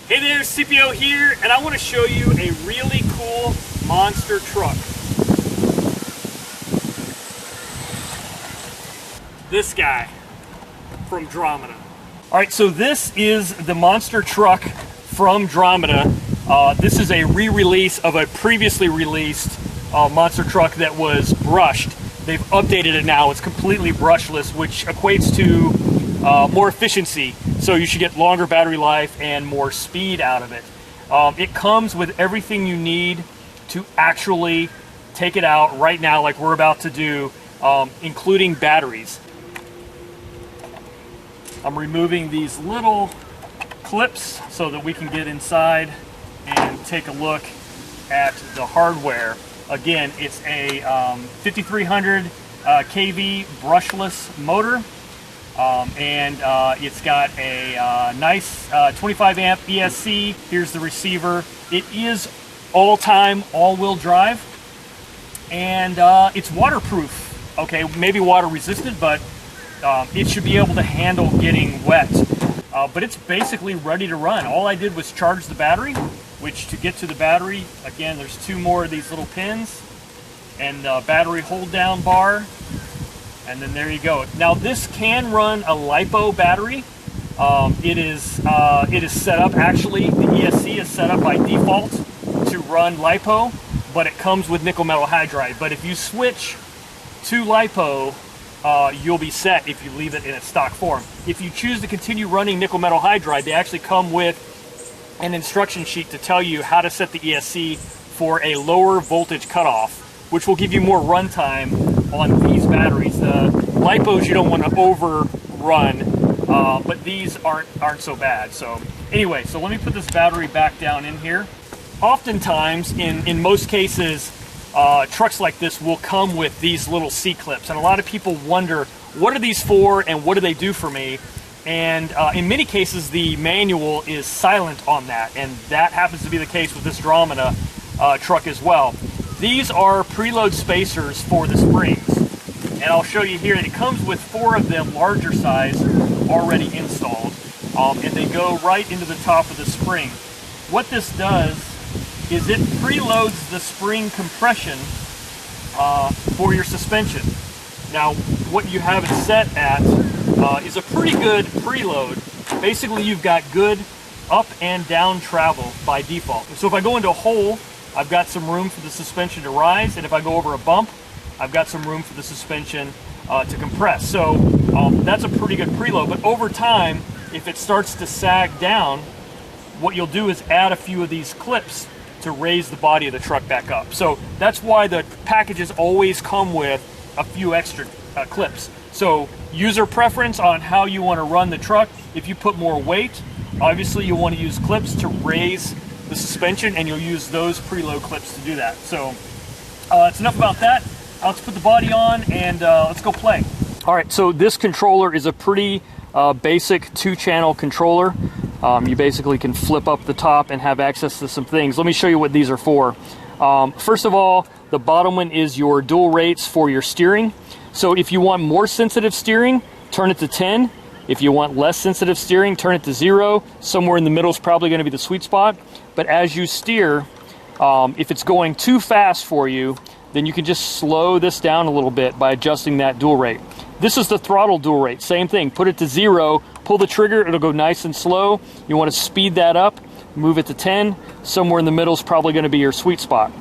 Hey there, CPO here, and I want to show you a really cool monster truck. This guy from Dromida. Alright, so this is the monster truck from Dromida. This is a re-release of a previously released monster truck that was brushed. They've updated it now. It's completely brushless, which equates to more efficiency. So you should get longer battery life and more speed out of it. It comes with everything you need to actually take it out right now like we're about to do, including batteries. I'm removing these little clips so that we can get inside and take a look at the hardware. Again, it's a 5300 kV brushless motor. It's got a nice 25 amp ESC. Here's the receiver. It is all-time all-wheel drive, and it's waterproof. Okay, maybe water resistant, but it should be able to handle getting wet. But it's basically ready to run. All I did was charge the battery, which to get to the battery, again, there's two more of these little pins and the battery hold down bar. And then there you go. Now this can run a LiPo battery. It is set up, actually, the ESC is set up by default to run LiPo, but it comes with nickel metal hydride. But if you switch to LiPo, you'll be set if you leave it in its stock form. If you choose to continue running nickel metal hydride, they actually come with an instruction sheet to tell you how to set the ESC for a lower voltage cutoff, which will give you more runtime on these batteries. The LiPos you don't want to overrun, but these aren't so bad. So anyway, so let me put this battery back down in here. Oftentimes, in most cases, trucks like this will come with these little C-clips, and a lot of people wonder, what are these for and what do they do for me? And in many cases, the manual is silent on that, and that happens to be the case with this Dromida truck as well. These are preload spacers for the springs, and I'll show you here. It comes with 4 of them, larger size, already installed, and they go right into the top of the spring. What this does is it preloads the spring compression for your suspension. Now, what you have it set at is a pretty good preload. Basically, you've got good up and down travel by default. So if I go into a hole, I've got some room for the suspension to rise, and if I go over a bump, I've got some room for the suspension to compress. So that's a pretty good preload, but over time, if it starts to sag down, what you'll do is add a few of these clips to raise the body of the truck back up. So that's why the packages always come with a few extra clips. So user preference on how you want to run the truck. If you put more weight, obviously you want to use clips to raise the suspension, and you'll use those preload clips to do that. So it's enough about that. Let's put the body on and let's go play. All right, so this controller is a pretty basic 2-channel controller. You basically can flip up the top and have access to some things. Let me show you what these are for. First of all, the bottom one is your dual rates for your steering. So if you want more sensitive steering, turn it to 10. If you want less sensitive steering, turn it to 0. Somewhere in the middle is probably going to be the sweet spot. But as you steer, if it's going too fast for you, then you can just slow this down a little bit by adjusting that dual rate. This is the throttle dual rate. Same thing. Put it to 0, pull the trigger, it'll go nice and slow. You want to speed that up, move it to 10. Somewhere in the middle is probably going to be your sweet spot.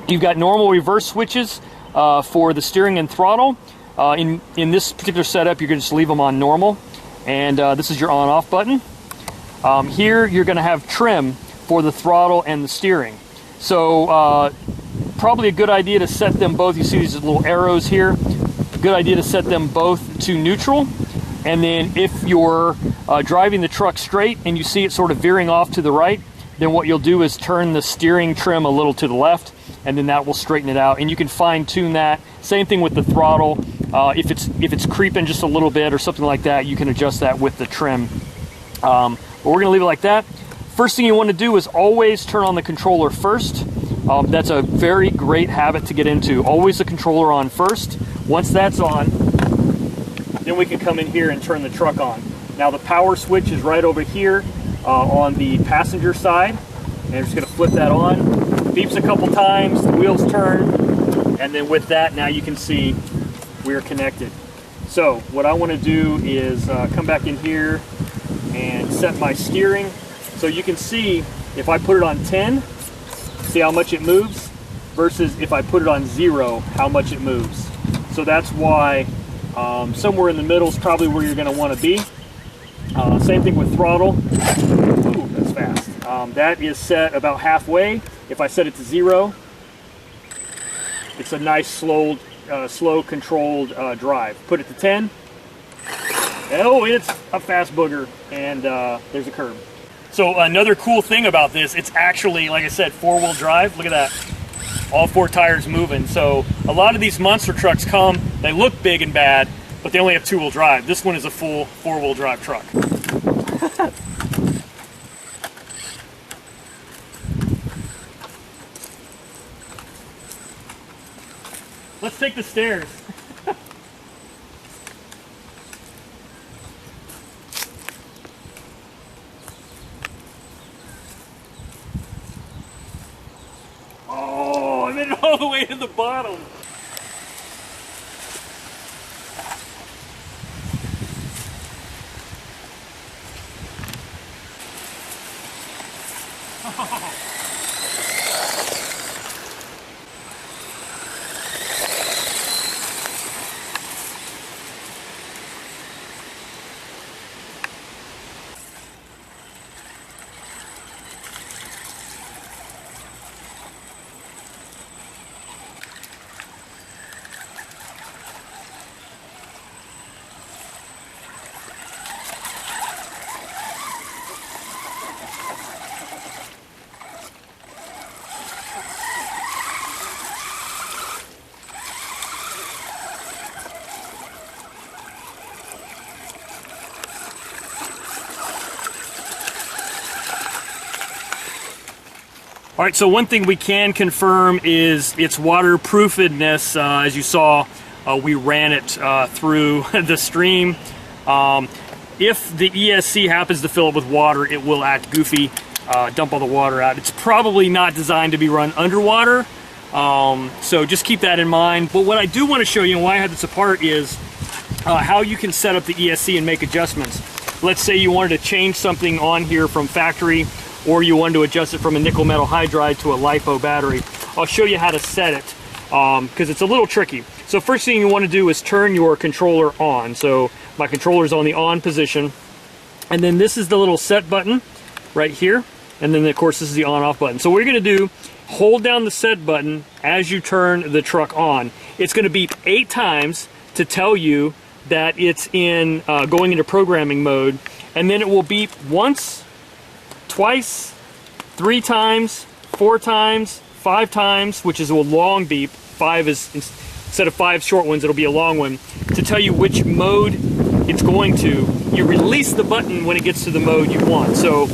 You've got normal reverse switches for the steering and throttle. In this particular setup, you're going to just leave them on normal. And this is your on-off button. Here you're going to have trim for the throttle and the steering. So probably a good idea to set them both. You see these little arrows here. Good idea to set them both to neutral. And then if you're driving the truck straight and you see it sort of veering off to the right, then what you'll do is turn the steering trim a little to the left, and then that will straighten it out. And you can fine tune that. Same thing with the throttle. If it's creeping just a little bit or something like that, you can adjust that with the trim. But we're going to leave it like that. First thing you want to do is always turn on the controller first. That's a very great habit to get into. Always the controller on first. Once that's on, then we can come in here and turn the truck on. Now the power switch is right over here. on the passenger side. And I'm just going to flip that on. Beeps a couple times, the wheels turn, and then with that, now you can see we're connected. So what I want to do is come back in here and set my steering. So you can see if I put it on 10, see how much it moves, versus if I put it on 0, how much it moves. So that's why somewhere in the middle is probably where you're going to want to be. Same thing with throttle. Ooh, that's fast. That is set about halfway. If I set it to 0, it's a nice slow controlled drive. Put it to 10. Oh, it's a fast booger, and there's a curb. So another cool thing about this, it's actually, like I said, 4-wheel drive. Look at that. All 4 tires moving. So a lot of these monster trucks come, they look big and bad, but they only have 2-wheel drive. This one is a full 4-wheel drive truck. Let's take the stairs. Oh, I made it all the way to the bottom. All right, so one thing we can confirm is its waterproofedness. As you saw, we ran it through the stream. If the ESC happens to fill up with water, it will act goofy, dump all the water out. It's probably not designed to be run underwater, so just keep that in mind. But what I do want to show you, and why I had this apart, is how you can set up the ESC and make adjustments. Let's say you wanted to change something on here from factory, or you wanted to adjust it from a nickel metal hydride to a LiPo battery. I'll show you how to set it, because it's a little tricky. So first thing you want to do is turn your controller on. So my controller is on the on position, and then this is the little set button right here, and then of course this is the on off button. So what you're going to do, hold down the set button as you turn the truck on. It's going to beep 8 times to tell you that it's in going into programming mode, and then it will beep once, twice, 3 times, 4 times, 5 times, which is a long beep. 5 is, instead of 5 short ones, it'll be a long one, to tell you which mode it's going to. You release the button when it gets to the mode you want. So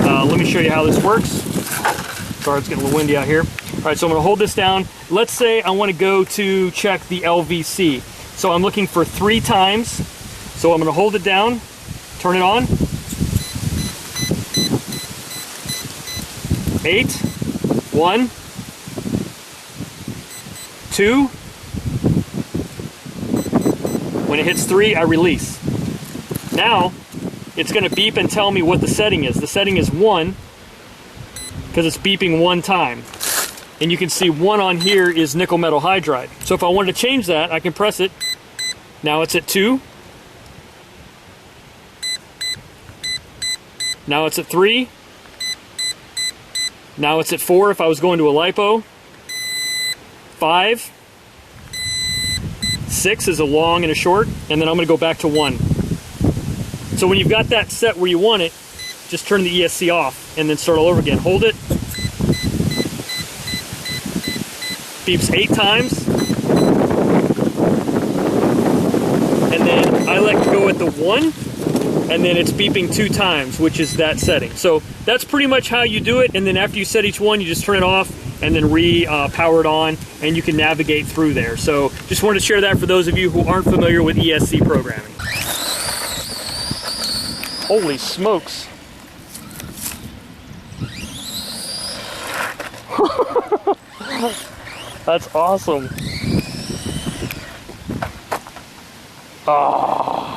let me show you how this works. Sorry, it's getting a little windy out here. All right, so I'm gonna hold this down. Let's say I wanna go to check the LVC. So I'm looking for 3 times. So I'm gonna hold it down, turn it on. 8, 1, 2. When it hits 3, I release. Now, it's going to beep and tell me what the setting is. The setting is 1, because it's beeping 1 time. And you can see 1 on here is nickel metal hydride. So if I wanted to change that, I can press it. Now it's at 2. Now it's at 3. Now it's at 4 if I was going to a LiPo. 5. 6 is a long and a short, and then I'm going to go back to 1. So when you've got that set where you want it, just turn the ESC off and then start all over again. Hold it. Beeps 8 times. And then I let go at the 1, and then it's beeping 2 times, which is that setting. So that's pretty much how you do it, and then after you set each one, you just turn it off and then power it on, and you can navigate through there. So just wanted to share that for those of you who aren't familiar with ESC programming. Holy smokes. That's awesome. Ah.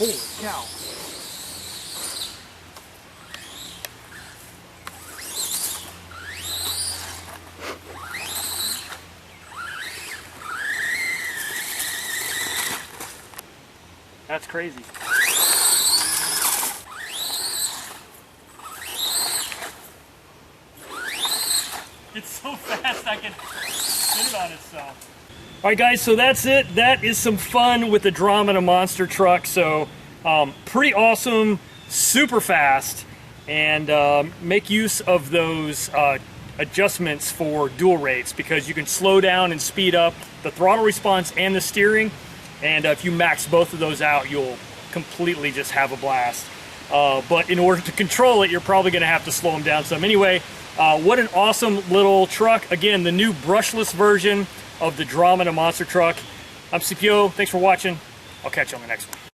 Holy cow. That's crazy. It's so fast I can spin it on itself. All right, guys, so that's it. That is some fun with the Dromida Monster Truck. So pretty awesome, super fast, and make use of those adjustments for dual rates, because you can slow down and speed up the throttle response and the steering. And if you max both of those out, you'll completely just have a blast. But in order to control it, you're probably going to have to slow them down some. Anyway, what an awesome little truck. Again, the new brushless version of the Dromida Monster Truck. I'm CPO. Thanks for watching. I'll catch you on the next one.